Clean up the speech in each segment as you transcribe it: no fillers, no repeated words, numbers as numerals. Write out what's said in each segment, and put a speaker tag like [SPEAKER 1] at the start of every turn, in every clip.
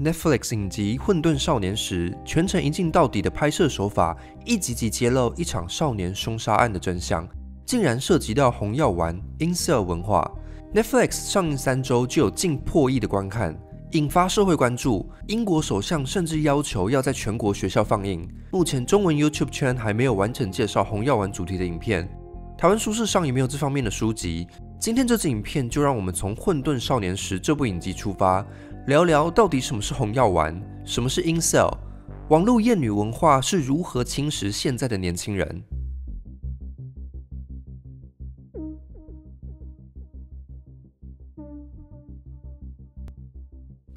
[SPEAKER 1] Netflix 影集《混沌少年时》全程一镜到底的拍摄手法，一集集揭露一场少年凶杀案的真相，竟然涉及到红药丸 Incel 文化。Netflix 上映3周就有近破亿的观看，引发社会关注。英国首相甚至要求要在全国学校放映。目前中文 YouTube 圈还没有完整介绍红药丸主题的影片，台湾书市上也没有这方面的书籍。今天这支影片就让我们从《混沌少年时》这部影集出发，聊聊到底什么是红药丸，什么是 Incel， 网络厌女文化是如何侵蚀现在的年轻人。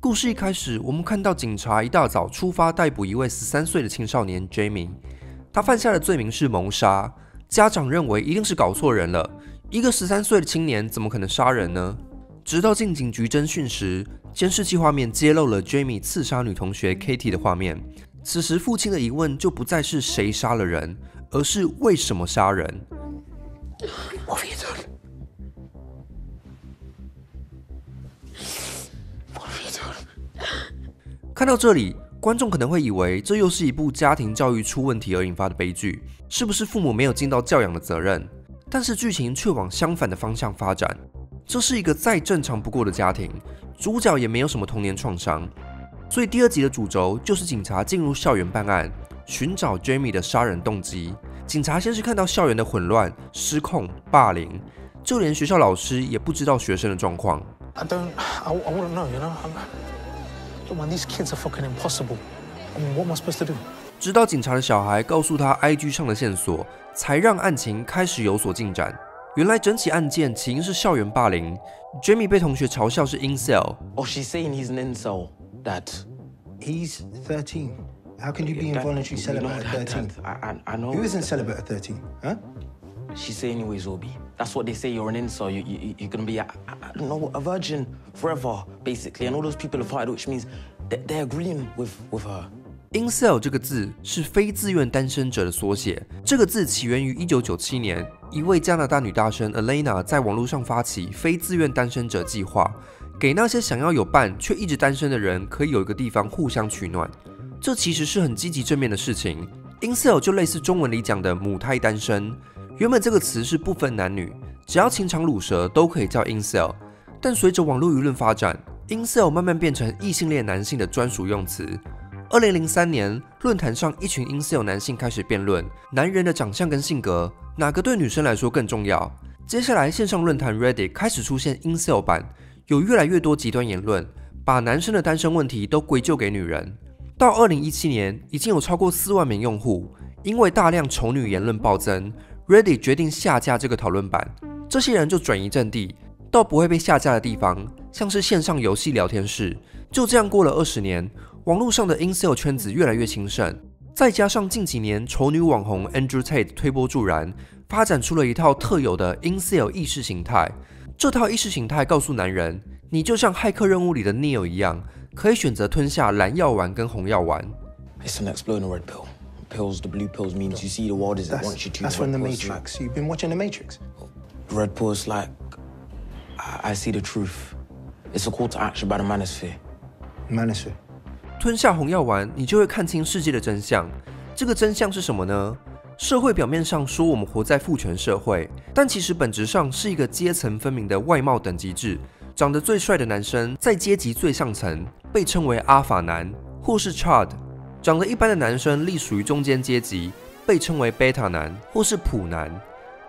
[SPEAKER 1] 故事一开始，我们看到警察一大早出发逮捕一位13岁的青少年 Jamie， 他犯下的罪名是谋杀。家长认为一定是搞错人了，一个13岁的青年怎么可能杀人呢？直到进警局侦讯时，监视器画面揭露了 Jamie 刺杀女同学 Katie 的画面。此时父亲的疑问就不再是谁杀了人，而是为什么杀人。看到这里，观众可能会以为这又是一部家庭教育出问题而引发的悲剧，是不是父母没有尽到教养的责任？但是剧情却往相反的方向发展。这是一个再正常不过的家庭，主角也没有什么童年创伤，所以第2集的主轴就是警察进入校园办案，寻找 Jamie 的杀人动机。警察先是看到校园的混乱、失控、霸凌，就连学校老师也不知道学生的状况。
[SPEAKER 2] I wouldn't know, you know. Look, man, these kids are fucking impossible. I mean, what am I supposed to do?
[SPEAKER 1] 直到警察的小孩告诉他 IG 上的线索，才让案情开始有所进展。原来整起案件起因是校园霸凌 ，Jamie 被同学嘲笑是 Incel。Oh,
[SPEAKER 3] she's saying he's an incel, Dad.
[SPEAKER 4] He's 13. How can you be involuntary celibate at 13?
[SPEAKER 3] I know.
[SPEAKER 4] Who isn't celibate at 13? Huh?
[SPEAKER 3] She say anyways, Obi. That's what they say. You're an incel. You're gonna be, I don't know, a virgin forever, basically. And all those people have heard, which means they're agreeing with her.
[SPEAKER 1] Incel 这个字是非自愿单身者的缩写。这个字起源于1997年，一位加拿大女大生 Elena 在网络上发起非自愿单身者计划，给那些想要有伴却一直单身的人可以有一个地方互相取暖。这其实是很积极正面的事情。Incel 就类似中文里讲的母胎单身。原本这个词是不分男女，只要情场鲁蛇都可以叫 Incel， 但随着网络舆论发展 ，Incel 慢慢变成异性恋男性的专属用词。2003年，论坛上一群 Incel 男性开始辩论男人的长相跟性格哪个对女生来说更重要。接下来，线上论坛 Reddit 开始出现 Incel 版，有越来越多极端言论，把男生的单身问题都归咎给女人。到2017年，已经有超过4万名用户，因为大量丑女言论暴增。Reddit 决定下架这个讨论版，这些人就转移阵地到不会被下架的地方，像是线上游戏聊天室。就这样过了20年，网络上的 Incel 圈子越来越兴盛，再加上近几年丑女网红 Andrew Tate 推波助澜，发展出了一套特有的 Incel 意识形态。这套意识形态告诉男人，你就像骇客任务里的 Neo 一样，可以选择吞下蓝药丸跟红药丸。
[SPEAKER 3] It's an exploding red pill. The blue pills means you see the world as it wants you to.
[SPEAKER 4] That's from the Matrix. You've been watching the Matrix.
[SPEAKER 3] The red pill is like, I see the truth. It's a call to action by the manosphere.
[SPEAKER 4] Manosphere.
[SPEAKER 1] 吞下红药丸，你就会看清世界的真相。这个真相是什么呢？社会表面上说我们活在父权社会，但其实本质上是一个阶层分明的外貌等级制。长得最帅的男生在阶级最上层，被称为阿法男或是 Chad。长得一般的男生隶属于中间阶级，被称为贝塔男或是普男；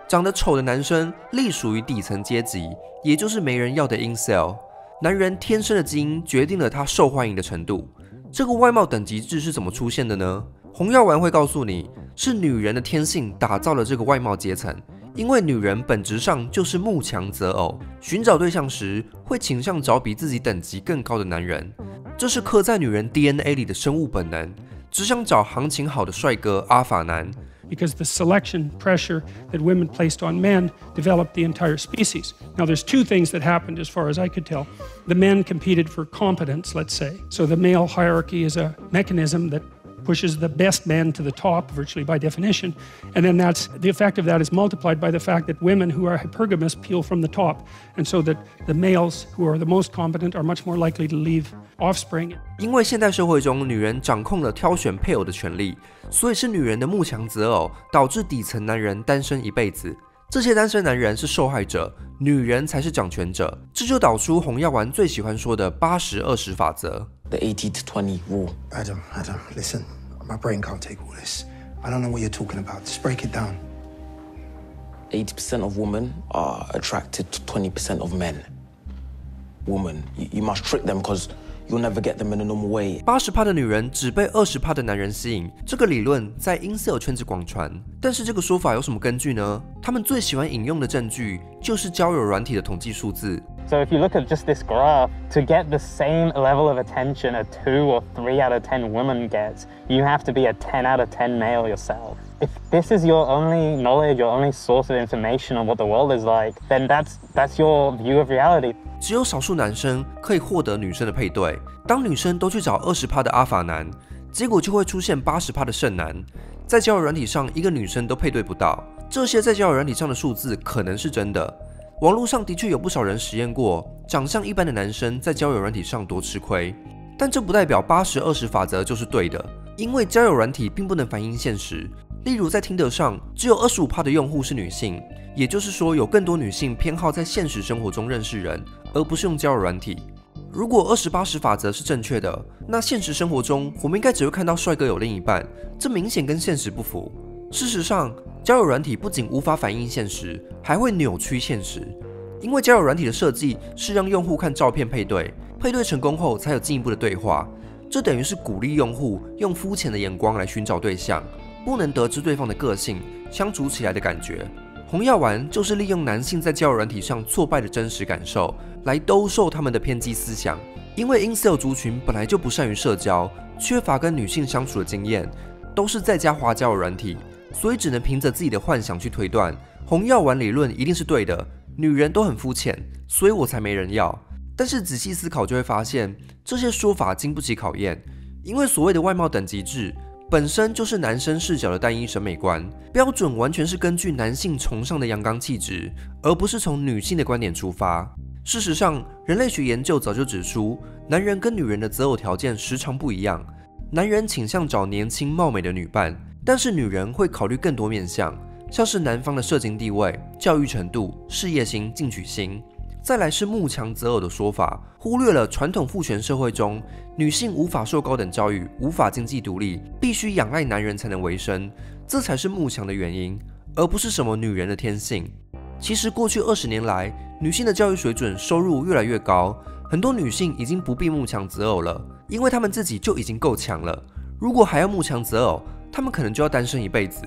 [SPEAKER 1] 长得丑的男生隶属于底层阶级，也就是没人要的 Incel。男人天生的基因决定了他受欢迎的程度。这个外貌等级制是怎么出现的呢？红药丸会告诉你，是女人的天性打造了这个外貌阶层。因为女人本质上就是慕强择偶，寻找对象时会倾向找比自己等级更高的男人，这是刻在女人 DNA 里的生物本能，只想找行情好的帅哥阿法男。
[SPEAKER 5] Because the selection pressure that women placed on men developed the entire species. Now, there's 2 things that happened as far as I could tell. The men competed for competence, let's say. So the male hierarchy is a mechanism that pushes the best men to the top, virtually by definition. And then the effect of that is multiplied by the fact that women who are hypergamous peel from the top. And so that the males who are the most competent are much more likely to leave offspring.
[SPEAKER 1] 因为现代社会中女人掌控了挑选配偶的权利，所以是女人的慕强择偶，导致底层男人单身一辈子。这些单身男人是受害者，女人才是掌权者，这就导出洪耀丸最喜欢说的80-20法则。
[SPEAKER 3] The 80 to 20 rule.
[SPEAKER 4] Adam, listen. My brain can't take all this. I don't know what you're talking about. Just break it down.
[SPEAKER 3] 80% of women are attracted to 20% of men. Woman, you must trick them because you'll never get them in a normal way.
[SPEAKER 1] 80%的女人只被20%的男人吸引，这个理论在incel圈子广传。但是这个说法有什么根据呢？他们最喜欢引用的证据就是交友软体的统计数字。
[SPEAKER 6] So if you look at just this graph, to get the same level of attention a 2 or 3 out of 10 woman gets, you have to be a 10 out of 10 male yourself. If this is your only knowledge, your only source of information on what the world is like, then that's your view of reality.
[SPEAKER 1] 只有少数男生可以获得女生的配对。当女生都去找20%的阿法男，结果就会出现80%的剩男。在交友软体上，一个女生都配对不到。这些在交友软体上的数字可能是真的。网络上的确有不少人实验过，长相一般的男生在交友软体上多吃亏。但这不代表80-20法则就是对的，因为交友软体并不能反映现实。例如在Tinder上，只有25%的用户是女性，也就是说有更多女性偏好在现实生活中认识人，而不是用交友软体。如果20-80法则是正确的，那现实生活中我们应该只会看到帅哥有另一半，这明显跟现实不符。事实上，交友软体不仅无法反映现实，还会扭曲现实。因为交友软体的设计是让用户看照片配对，配对成功后才有进一步的对话，这等于是鼓励用户用肤浅的眼光来寻找对象，不能得知对方的个性，相处起来的感觉。洪耀丸就是利用男性在交友软体上挫败的真实感受，来兜售他们的偏激思想。因为incel族群本来就不善于社交，缺乏跟女性相处的经验，都是在家滑交友软体，所以只能凭着自己的幻想去推断，洪耀丸理论一定是对的，女人都很肤浅，所以我才没人要。但是仔细思考就会发现，这些说法经不起考验，因为所谓的外貌等级制本身就是男生视角的单一审美观，标准完全是根据男性崇尚的阳刚气质，而不是从女性的观点出发。事实上，人类学研究早就指出，男人跟女人的择偶条件时常不一样。男人倾向找年轻貌美的女伴，但是女人会考虑更多面向，像是男方的社经地位、教育程度、事业心、进取心。再来是慕强择偶的说法，忽略了传统父权社会中女性无法受高等教育、无法经济独立，必须仰赖男人才能维生，这才是慕强的原因，而不是什么女人的天性。其实过去20年来，女性的教育水准、收入越来越高，很多女性已经不必慕强择偶了，因为她们自己就已经够强了。如果还要慕强择偶，她们可能就要单身一辈子。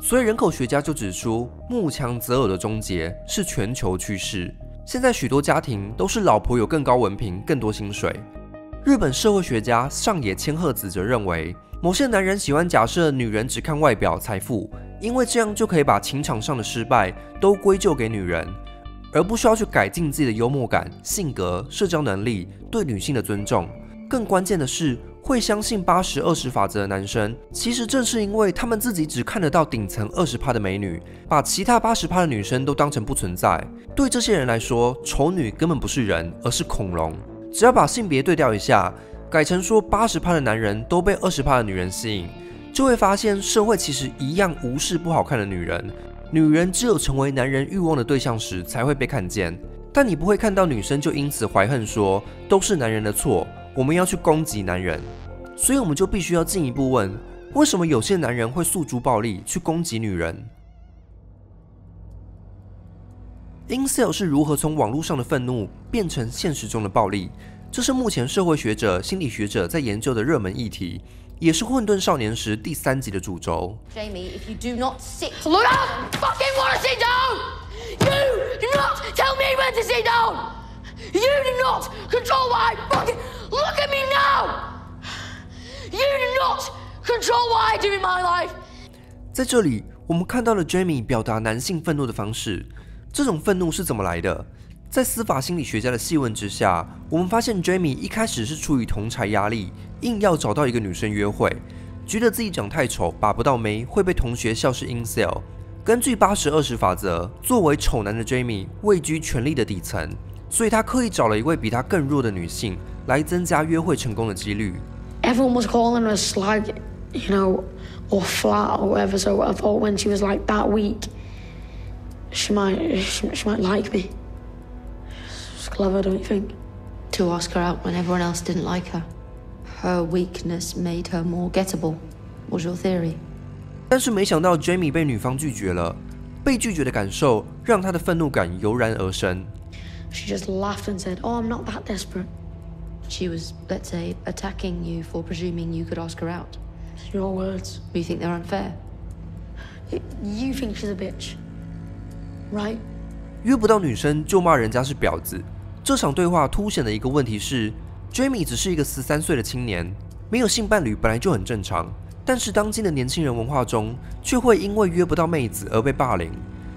[SPEAKER 1] 所以人口学家就指出，慕强择偶的终结是全球趋势。现在许多家庭都是老婆有更高文凭、更多薪水。日本社会学家上野千鹤子则认为，某些男人喜欢假设女人只看外表、财富，因为这样就可以把情场上的失败都归咎给女人，而不需要去改进自己的幽默感、性格、社交能力、对女性的尊重。更关键的是，会相信80-20法则的男生，其实正是因为他们自己只看得到顶层20%的美女，把其他80%的女生都当成不存在。对这些人来说，丑女根本不是人，而是恐龙。只要把性别对调一下，改成说80%的男人都被20%的女人吸引，就会发现社会其实一样无视不好看的女人。女人只有成为男人欲望的对象时才会被看见，但你不会看到女生就因此怀恨说都是男人的错，我们要去攻击男人。所以我们就必须要进一步问，为什么有些男人会诉诸暴力去攻击女人？ incel 是如何从网络上的愤怒变成现实中的暴力？这是目前社会学者、心理学者在研究的热门议题，也是《混沌少年时》第3集的主轴。
[SPEAKER 7] Jamie, if you do not sit, look, I fucking want to sit down. You do not tell me when to sit down. You do not control what I fucking look at me now. You do not control what I do in my life.
[SPEAKER 1] 在这里，我们看到了 Jamie 表达男性愤怒的方式。这种愤怒是怎么来的？在司法心理学家的细问之下，我们发现 Jamie 一开始是出于同侪压力，硬要找到一个女生约会。觉得自己长太丑，把不到妹，会被同学笑是 incel。根据80-20法则，作为丑男的 Jamie 位居权力的底层，所以他刻意找了一位比他更弱的女性，来增加约会成功的几率。
[SPEAKER 7] Everyone was calling her slag, you know, or flat or whatever. So I thought when she was like that weak, she might like me. It's clever, don't you think?
[SPEAKER 8] To ask her out when everyone else didn't like her. Her weakness made her more gettable, was your theory?
[SPEAKER 1] 但是没想到 Jamie 被女方拒绝了，被拒绝的感受让他的愤怒感油然而生。
[SPEAKER 7] She just laughed and said, "Oh, I'm not that desperate."
[SPEAKER 8] She was, let's say, attacking you for presuming you could ask her out.
[SPEAKER 7] It's your words.
[SPEAKER 8] You think they're unfair?
[SPEAKER 7] You think she's a bitch, right?
[SPEAKER 1] 约不到女生就骂人家是婊子。这场对话凸显的一个问题是 ，Jamie 只是一个13岁的青年，没有性伴侣本来就很正常。但是当今的年轻人文化中，却会因为约不到妹子而被霸凌。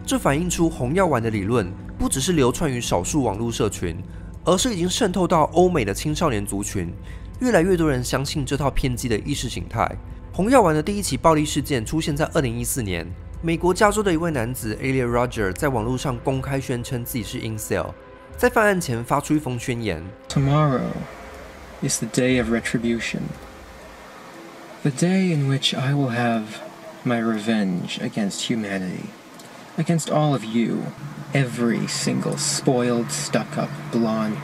[SPEAKER 1] 这反映出红药丸的理论不只是流传于少数网络社群，而是已经渗透到欧美的青少年族群。越来越多人相信这套偏激的意识形态。红药丸的第一起暴力事件出现在2014年，美国加州的一位男子 Elliot Rodger 在网络上公开宣称自己是 incel， 在犯案前发出一封宣言
[SPEAKER 9] ：Tomorrow is the day of retribution.The day in which I will have my revenge against humanity, against all of you, every single spoiled, stuck-up, blonde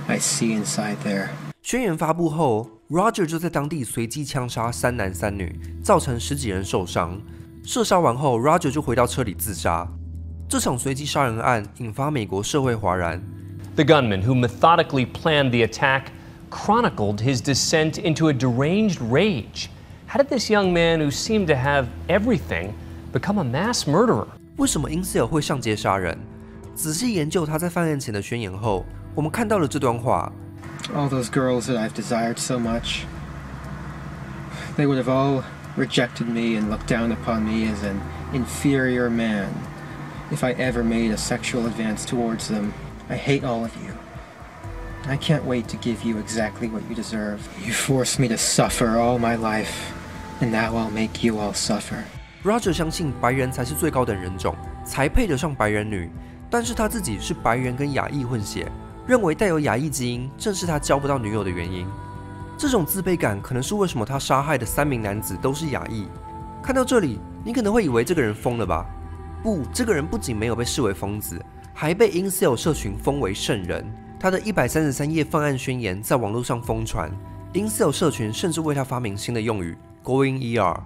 [SPEAKER 9] I see inside there.
[SPEAKER 1] 宣言发布后 ，Rodger 就在当地随机枪杀3男3女，造成10几人受伤。射杀完后 ，Rodger 就回到车里自杀。这场随机杀人案引发美国社会哗然。
[SPEAKER 10] The gunman who methodically planned the attack.chronicled his descent into a deranged rage. How did this young man who seemed to have everything become a mass murderer?
[SPEAKER 1] 为什么 incel 会上街杀人？仔细研究他在犯案前的宣言后，我们看到了这段话。
[SPEAKER 9] All those girls that I've desired so much, they would have all rejected me and looked down upon me as an inferior man. If I ever made a sexual advance towards them, I hate all of you.I can't wait to give you exactly what you deserve. You forced me to suffer all my life, and now I'll make you all suffer.
[SPEAKER 1] Rodger 相信白人才是最高等人种，才配得上白人女，但是他自己是白人跟亚裔混血，认为带有亚裔基因正是他交不到女友的原因。这种自卑感可能是为什么他杀害的3名男子都是亚裔。看到这里，你可能会以为这个人疯了吧？不，这个人不仅没有被视为疯子，还被 incel 社群封为圣人。他的133页犯案宣言在网络上疯传 ，incel 社群甚至为他发明新的用语 "going ER"，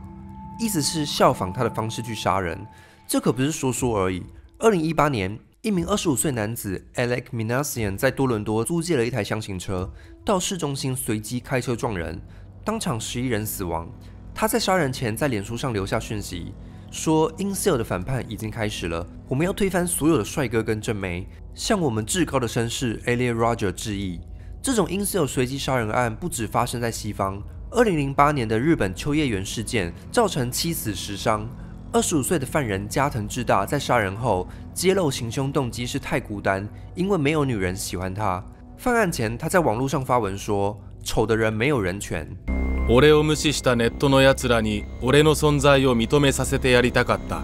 [SPEAKER 1] 意思是效仿他的方式去杀人。这可不是说说而已。2018年，一名25岁男子 Alec Minassian 在多伦多租借了一台箱型车，到市中心随机开车撞人，当场11人死亡。他在杀人前在脸书上留下讯息，说 incel 的反叛已经开始了，我们要推翻所有的帅哥跟正妹。向我们至高的绅士 Elliot Rodger 致意。这种 incel 随机杀人案不只发生在西方，2008年的日本秋叶原事件造成7死10伤。25岁的犯人加藤智大在杀人后揭露行凶动机是太孤单，因为没有女人喜欢他。犯案前，他在网络上发文说：“丑的人没有人权。”
[SPEAKER 11] 俺を無視したネットの奴らに俺の存在を認めさせてやりたかった。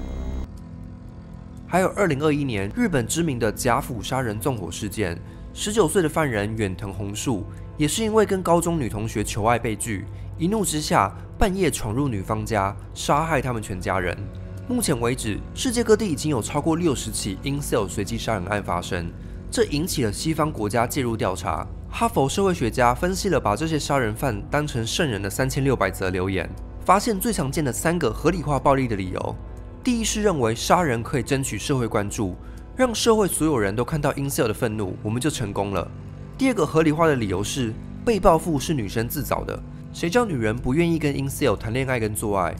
[SPEAKER 1] 还有2021年日本知名的甲府杀人纵火事件，19岁的犯人远藤弘树也是因为跟高中女同学求爱被拒，一怒之下半夜闯入女方家，杀害他们全家人。目前为止，世界各地已经有超过60起 incel 随机杀人案发生，这引起了西方国家介入调查。哈佛社会学家分析了把这些杀人犯当成圣人的3600则留言，发现最常见的3个合理化暴力的理由。第一是认为杀人可以争取社会关注，让社会所有人都看到 incel 的愤怒，我们就成功了。第二个合理化的理由是被报复是女生自找的，谁叫女人不愿意跟 incel 谈恋爱跟做爱。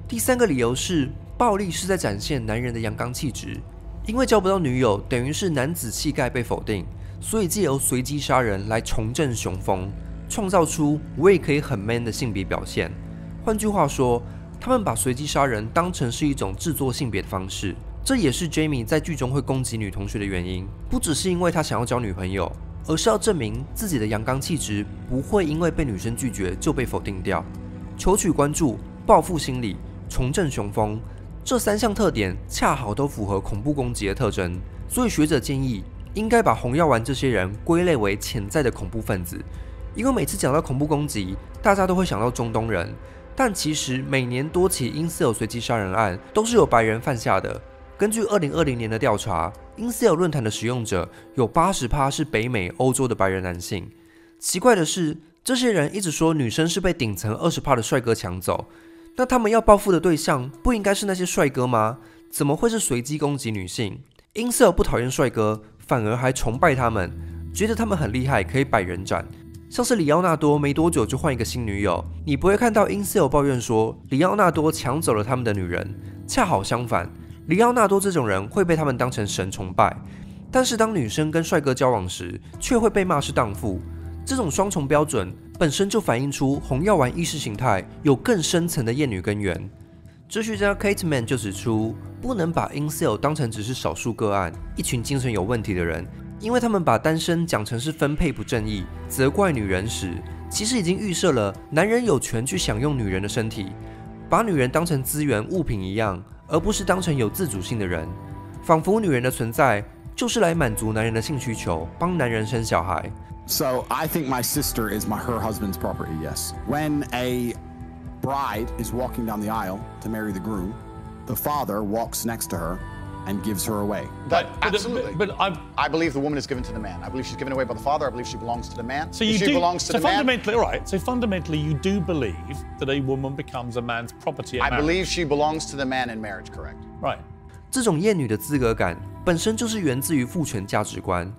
[SPEAKER 1] 第三个理由是暴力是在展现男人的阳刚气质，因为交不到女友等于是男子气概被否定，所以借由随机杀人来重振雄风，创造出我也可以很 man 的性别表现。换句话说，他们把随机杀人当成是一种制作性别的方式，这也是 Jamie 在剧中会攻击女同学的原因，不只是因为他想要交女朋友，而是要证明自己的阳刚气质不会因为被女生拒绝就被否定掉。求取关注、报复心理、重振雄风，这3项特点恰好都符合恐怖攻击的特征，所以学者建议应该把红药丸这些人归类为潜在的恐怖分子。因为每次讲到恐怖攻击，大家都会想到中东人，但其实每年多起incel随机杀人案都是由白人犯下的。根据2020年的调查，incel论坛的使用者有80%是北美、欧洲的白人男性。奇怪的是，这些人一直说女生是被顶层20%的帅哥抢走，那他们要报复的对象不应该是那些帅哥吗？怎么会是随机攻击女性？incel不讨厌帅哥，反而还崇拜他们，觉得他们很厉害，可以百人斩。像是里奥纳多没多久就换一个新女友，你不会看到incel抱怨说里奥纳多抢走了他们的女人，恰好相反，里奥纳多这种人会被他们当成神崇拜，但是当女生跟帅哥交往时，却会被骂是荡妇。这种双重标准本身就反映出红药丸意识形态有更深层的厌女根源。哲学家 Kate Manne 就指出，不能把incel当成只是少数个案，一群精神有问题的人，因为他们把单身讲成是分配不正义，责怪女人时，其实已经预设了男人有权去享用女人的身体，把女人当成资源物品一样，而不是当成有自主性的人，仿佛女人的存在就是来满足男人的性需求，帮男人生小孩。
[SPEAKER 12] So I think my sister is her husband's property, yes. When a bride is walking down the aisle to marry the groom, the father walks next to her and gives her away.
[SPEAKER 2] Absolutely. I believe the woman is given to the man. I believe she's given away by the father. I believe she belongs to the man.
[SPEAKER 13] So you
[SPEAKER 2] she
[SPEAKER 13] do,
[SPEAKER 2] belongs to
[SPEAKER 13] so
[SPEAKER 2] the man.
[SPEAKER 13] Fundamentally, all right. So fundamentally, you do believe that a woman becomes a man's property at marriage.
[SPEAKER 2] I believe she belongs to the man in marriage. Correct.
[SPEAKER 13] Right.
[SPEAKER 1] 这种厌女的资格感本身就是源自于父权价值观。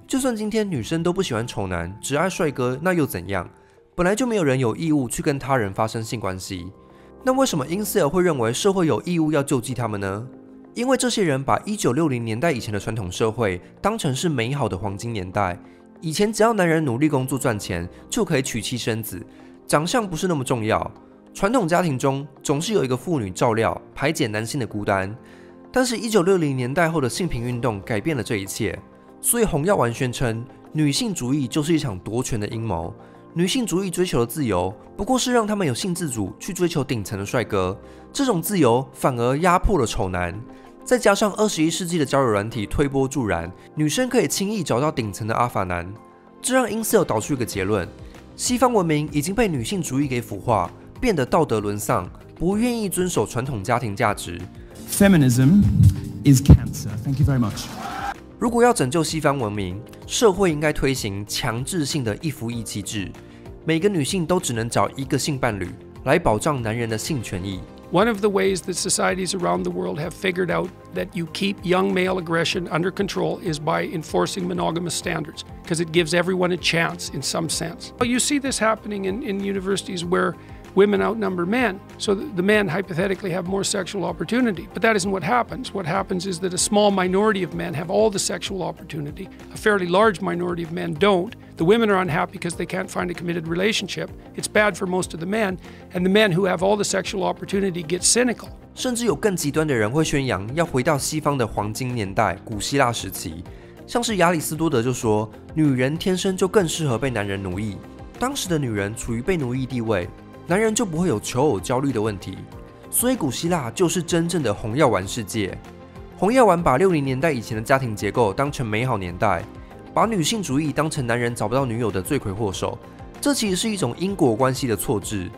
[SPEAKER 1] 就算今天女生都不喜欢丑男，只爱帅哥，那又怎样？本来就没有人有义务去跟他人发生性关系。那为什么incel会认为社会有义务要救济他们呢？因为这些人把1960年代以前的传统社会当成是美好的黄金年代，以前只要男人努力工作赚钱就可以娶妻生子，长相不是那么重要。传统家庭中总是有一个妇女照料，排解男性的孤单。但是1960年代后的性平运动改变了这一切，所以红药丸宣称女性主义就是一场夺权的阴谋。女性主义追求的自由，不过是让他们有性自主去追求顶层的帅哥，这种自由反而压迫了丑男。再加上21世纪的交友软体推波助澜，女生可以轻易找到顶层的阿法男，这让incel导出一个结论：西方文明已经被女性主义给腐化，变得道德沦丧，不愿意遵守传统家庭价值。
[SPEAKER 14] Feminism is cancer. Thank you very much.
[SPEAKER 1] 如果要拯救西方文明，社会应该推行强制性的一夫一妻制，每个女性都只能找一个性伴侣，来保障男人的性权益。
[SPEAKER 5] One of the ways that societies around the world have figured out that you keep young male aggression under control is by enforcing monogamous standards, because it gives everyone a chance in some sense. You see this happening in universities where women outnumber men, so the men hypothetically have more sexual opportunity. But that isn't what happens. What happens is that a small minority of men have all the sexual opportunity. A fairly large minority of men don't. The women are unhappy because they can't find a committed relationship. It's bad for most of the men, and the men who have all the sexual opportunity get cynical.
[SPEAKER 1] 甚至有更极端的人会宣扬要回到西方的黄金年代，古希腊时期。像是亚里士多德就说，女人天生就更适合被男人奴役。当时的女人处于被奴役地位，男人就不会有求偶焦虑的问题。所以古希腊就是真正的红药丸世界。红药丸把60年代以前的家庭结构当成美好年代，把女性主义当成男人找不到女友的罪魁祸首。这其实是一种因果关系的错置。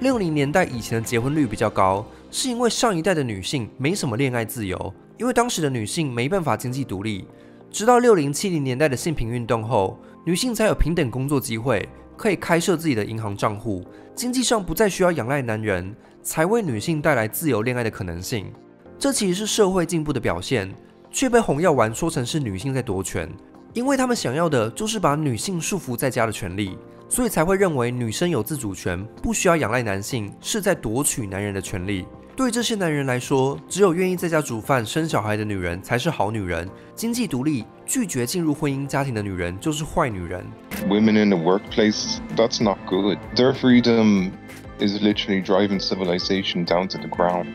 [SPEAKER 1] 60年代以前的结婚率比较高，是因为上一代的女性没什么恋爱自由，因为当时的女性没办法经济独立。直到60、70年代的性平运动后，女性才有平等工作机会，可以开设自己的银行账户，经济上不再需要仰赖男人，才为女性带来自由恋爱的可能性。这其实是社会进步的表现，却被红药丸说成是女性在夺权，因为他们想要的就是把女性束缚在家的权利，所以才会认为女生有自主权，不需要仰赖男性，是在夺取男人的权利。对这些男人来说，只有愿意在家煮饭、生小孩的女人才是好女人，经济独立、拒绝进入婚姻家庭的女人就是坏女人。
[SPEAKER 15] Women in the workplace, that's not good. Their freedom is literally driving civilization down to the ground.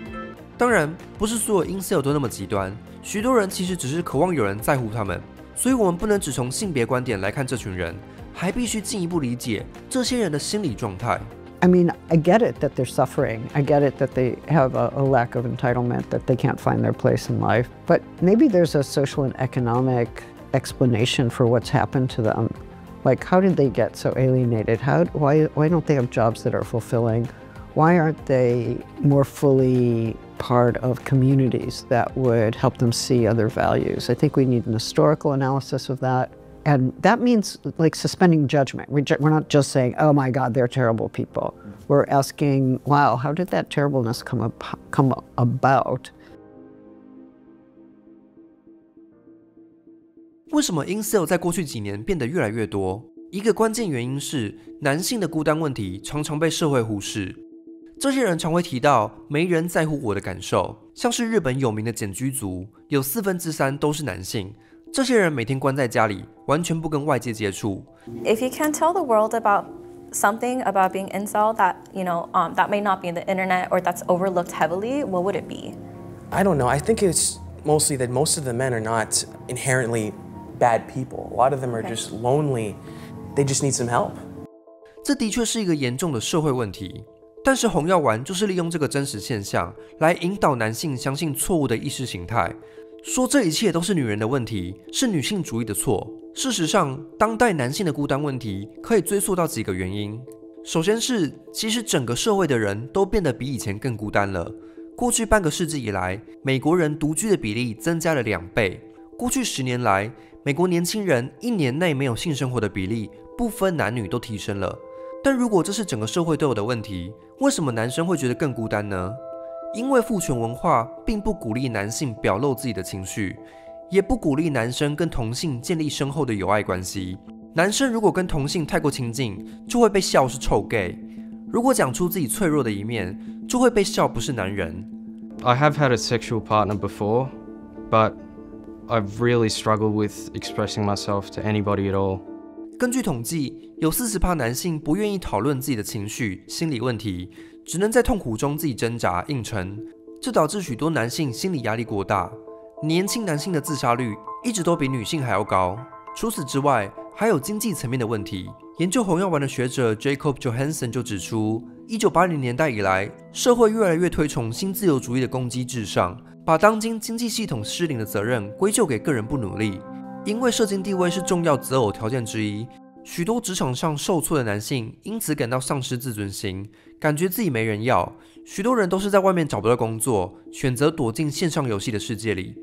[SPEAKER 1] 当然，不是所有incel都那么极端，许多人其实只是渴望有人在乎他们，所以我们不能只从性别观点来看这群人，还必须进一步理解这些人的心理状态。
[SPEAKER 16] I mean, I get it that they're suffering. I get it that they have a lack of entitlement, that they can't find their place in life. But maybe there's a social and economic explanation for what's happened to them. Like, how did they get so alienated? Why don't they have jobs that are fulfilling? Why aren't they more fully part of communities that would help them see other values? I think we need an historical analysis of that. And that means like suspending judgment. We're not just saying, oh my God, they're terrible people. We're asking, wow, how did that terribleness come about?
[SPEAKER 1] 为什么 incel 在过去几年变得越来越多？一个关键原因是男性的孤单问题常常被社会忽视。这些人常会提到没人在乎我的感受，像是日本有名的简居族，有3/4都是男性。这些人每天关在家里，完全不跟外界接触。
[SPEAKER 17] If you can't tell the world about something about being incel that that may not be in the internet or that's overlooked heavily, what would it be?
[SPEAKER 18] I don't know. I think it's mostly that most of the men are not inherently bad people. A lot of them are just lonely. They just need some help.
[SPEAKER 1] 这的确是一个严重的社会问题。但是红药丸就是利用这个真实现象来引导男性相信错误的意识形态。说这一切都是女人的问题，是女性主义的错。事实上，当代男性的孤单问题可以追溯到几个原因。首先是，其实整个社会的人都变得比以前更孤单了。过去半个世纪以来，美国人独居的比例增加了2倍。过去10年来，美国年轻人1年内没有性生活的比例，不分男女都提升了。但如果这是整个社会都有的问题，为什么男生会觉得更孤单呢？因为父权文化并不鼓励男性表露自己的情绪，也不鼓励男生跟同性建立深厚的友爱关系。男生如果跟同性太过亲近，就会被笑是臭 gay； 如果讲出自己脆弱的一面，就会被笑不是男人。
[SPEAKER 19] I have had a sexual partner before, but I've really struggled with expressing myself to anybody at all.
[SPEAKER 1] 根据统计，有40%男性不愿意讨论自己的情绪、心理问题，只能在痛苦中自己挣扎硬撑，这导致许多男性心理压力过大。年轻男性的自杀率一直都比女性还要高。除此之外，还有经济层面的问题。研究红药丸的学者 Jacob Johansson 就指出，1980年代以来，社会越来越推崇新自由主义的攻击至上，把当今经济系统失灵的责任归咎给个人不努力。因为社经地位是重要择偶条件之一，许多职场上受挫的男性因此感到丧失自尊心，感觉自己没人要。许多人都是在外面找不到工作，选择躲进线上游戏的世界里。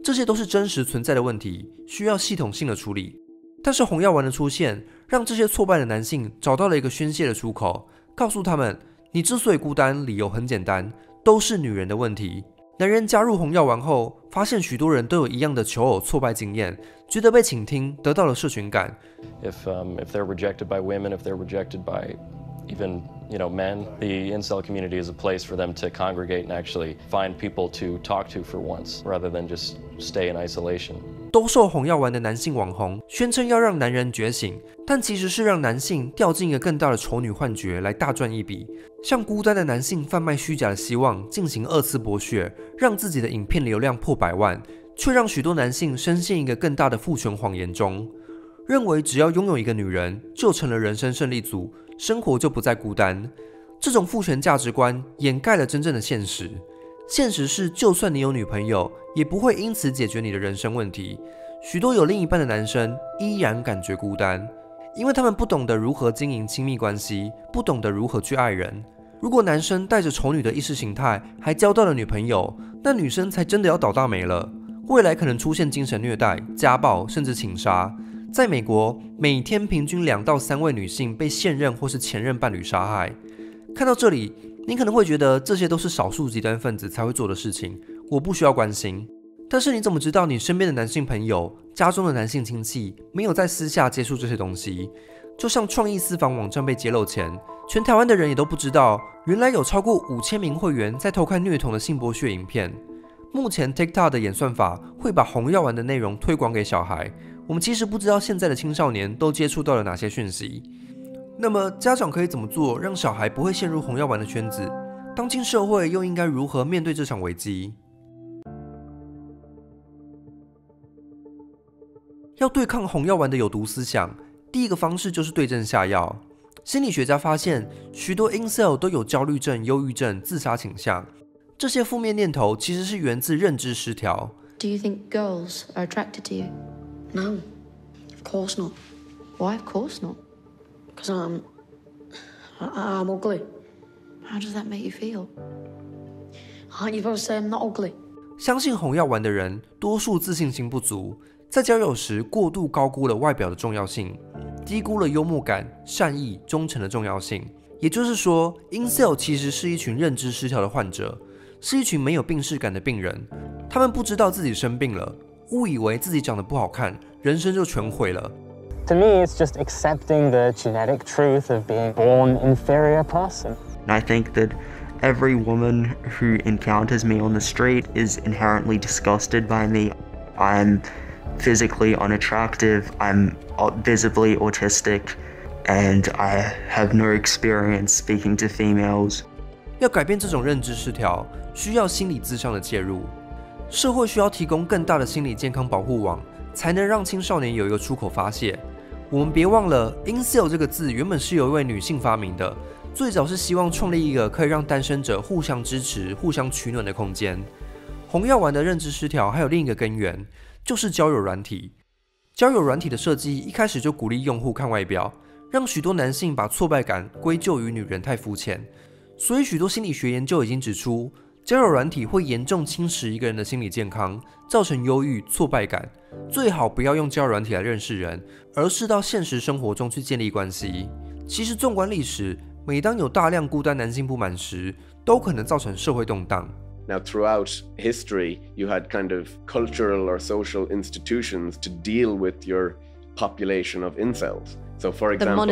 [SPEAKER 1] 这些都是真实存在的问题，需要系统性的处理。但是红药丸的出现，让这些挫败的男性找到了一个宣泄的出口，告诉他们：你之所以孤单，理由很简单，都是女人的问题。男人加入红药丸后，发现许多人都有一样的求偶挫败经验，觉得被倾听，得到了社群感。
[SPEAKER 20] If they're rejected by women, if they're rejected by even men, the incel community is a place for them to congregate and actually find people to talk to for once, rather than just stay in isolation.
[SPEAKER 1] 兜售红药丸的男性网红宣称要让男人觉醒，但其实是让男性掉进一个更大的丑女幻觉来大赚一笔，向孤单的男性贩卖虚假的希望进行2次剥削，让自己的影片流量破100万，却让许多男性深陷一个更大的父权谎言中，认为只要拥有一个女人就成了人生胜利组，生活就不再孤单。这种父权价值观掩盖了真正的现实。现实是，就算你有女朋友，也不会因此解决你的人生问题。许多有另一半的男生依然感觉孤单，因为他们不懂得如何经营亲密关系，不懂得如何去爱人。如果男生带着丑女的意识形态还交到了女朋友，那女生才真的要倒大霉了。未来可能出现精神虐待、家暴，甚至情杀。在美国，每天平均2到3位女性被现任或是前任伴侣杀害。看到这里，你可能会觉得这些都是少数极端分子才会做的事情，我不需要关心。但是你怎么知道你身边的男性朋友、家中的男性亲戚没有在私下接触这些东西？就像创意私房网站被揭露前，全台湾的人也都不知道，原来有超过5000名会员在偷看虐童的性剥削影片。目前 TikTok 的演算法会把红药丸的内容推广给小孩，我们其实不知道现在的青少年都接触到了哪些讯息。那么家长可以怎么做，让小孩不会陷入红药丸的圈子？当今社会又应该如何面对这场危机？要对抗红药丸的有毒思想，第一个方式就是对症下药。心理学家发现，许多 incel 都有焦虑症、忧郁症、自杀倾向。这些负面念头其实是源自认知失调。
[SPEAKER 8] Do you think girls are attracted to you?
[SPEAKER 7] No, of course not.
[SPEAKER 8] Why, of course not?
[SPEAKER 7] Because I'm ugly.
[SPEAKER 8] How does that make you feel?
[SPEAKER 7] Aren't you supposed to say I'm not ugly?
[SPEAKER 1] 相信红药丸的人，多数自信心不足，在交友时过度高估了外表的重要性，低估了幽默感、善意、忠诚的重要性。也就是说 ，incel 其实是一群认知失调的患者，是一群没有病识感的病人。他们不知道自己生病了，误以为自己长得不好看，人生就全毁了。
[SPEAKER 6] To me, it's just accepting the genetic truth of being born inferior person.
[SPEAKER 21] I think that every woman who encounters me on the street is inherently disgusted by me. I'm physically unattractive, I'm visibly autistic, and I have no experience speaking to females.
[SPEAKER 1] 要改变这种认知失调，需要心理咨商的介入。社会需要提供更大的心理健康保护网，才能让青少年有一个出口发泄。我们别忘了 ，incel 这个字原本是由一位女性发明的，最早是希望创立一个可以让单身者互相支持、互相取暖的空间。红药丸的认知失调还有另一个根源，就是交友软体。交友软体的设计一开始就鼓励用户看外表，让许多男性把挫败感归咎于女人太肤浅。所以许多心理学研究已经指出，交友软体会严重侵蚀一个人的心理健康，造成忧郁、挫败感。最好不要用交友软体来认识人，而是到现实生活中去建立关系。其实纵观历史，每当有大量孤单男性不满时，都可能造成社会动荡。
[SPEAKER 22] Now, throughout history, you had kind of cultural or social institutions to deal with your population of incels. So, for example,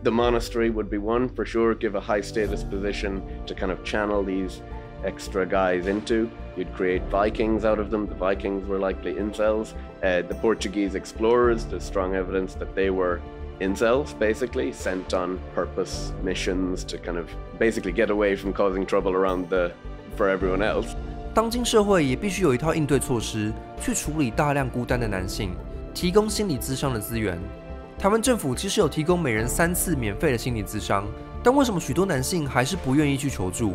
[SPEAKER 22] the monastery would be one for sure, give a high status position to kind of channel these extra guys into. You'd create Vikings out of them. The Vikings were likely incels. The Portuguese explorers, there's strong evidence that they were incels, basically, sent on purpose missions to kind of basically get away from causing trouble around for everyone else.
[SPEAKER 1] 当今社会也必须有一套应对措施，去处理大量孤单的男性，提供心理咨商的资源。台湾政府其实有提供每人3次免费的心理咨商，但为什么许多男性还是不愿意去求助？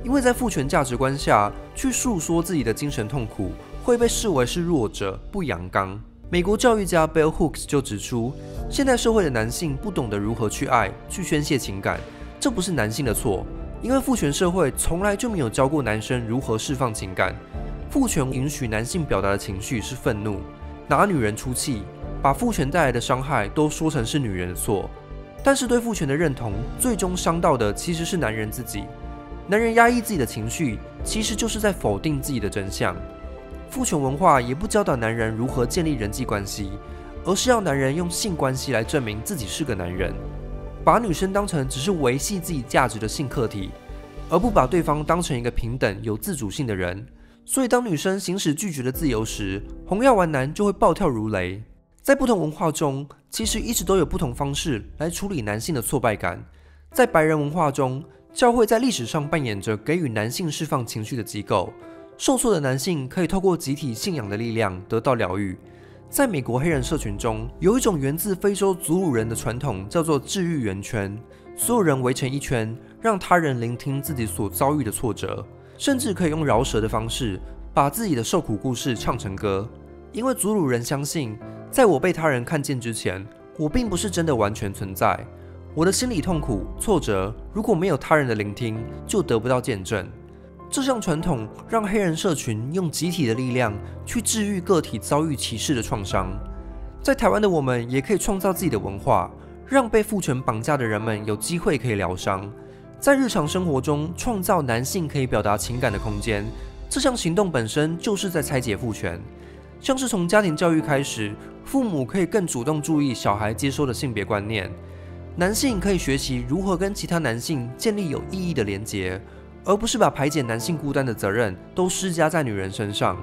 [SPEAKER 1] 因为在父权价值观下，去诉说自己的精神痛苦会被视为是弱者，不阳刚。美国教育家 Bell Hooks 就指出，现代社会的男性不懂得如何去爱、去宣泄情感，这不是男性的错，因为父权社会从来就没有教过男生如何释放情感。父权允许男性表达的情绪是愤怒，拿女人出气，把父权带来的伤害都说成是女人的错。但是对父权的认同，最终伤到的其实是男人自己。男人压抑自己的情绪，其实就是在否定自己的真相。父权文化也不教导男人如何建立人际关系，而是要男人用性关系来证明自己是个男人，把女生当成只是维系自己价值的性客体，而不把对方当成一个平等有自主性的人。所以当女生行使拒绝的自由时，红药丸男就会暴跳如雷。在不同文化中，其实一直都有不同方式来处理男性的挫败感。在白人文化中，教会在历史上扮演着给予男性释放情绪的机构，受挫的男性可以透过集体信仰的力量得到疗愈。在美国黑人社群中，有一种源自非洲祖鲁人的传统，叫做治愈圆圈。所有人围成一圈，让他人聆听自己所遭遇的挫折，甚至可以用饶舌的方式把自己的受苦故事唱成歌。因为祖鲁人相信，在我被他人看见之前，我并不是真的完全存在。我的心理痛苦、挫折，如果没有他人的聆听，就得不到见证。这项传统让黑人社群用集体的力量去治愈个体遭遇歧视的创伤。在台湾的我们也可以创造自己的文化，让被父权绑架的人们有机会可以疗伤。在日常生活中创造男性可以表达情感的空间，这项行动本身就是在拆解父权。像是从家庭教育开始，父母可以更主动注意小孩接收的性别观念。男性可以学习如何跟其他男性建立有意义的连结，而不是把排解男性孤单的责任都施加在女人身上。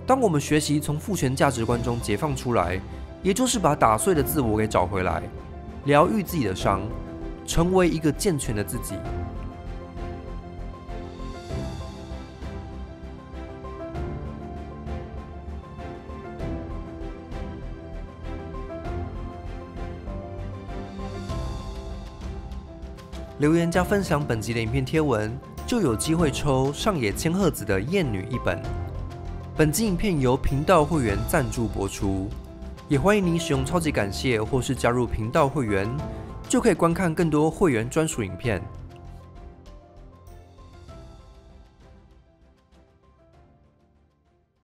[SPEAKER 1] 当我们学习从父权价值观中解放出来，也就是把打碎的自我给找回来，疗愈自己的伤，成为一个健全的自己。留言加分享本集的影片贴文，就有机会抽上野千鹤子的《艳女》一本。本集影片由频道会员赞助播出，也欢迎您使用超级感谢或是加入频道会员，就可以观看更多会员专属影片。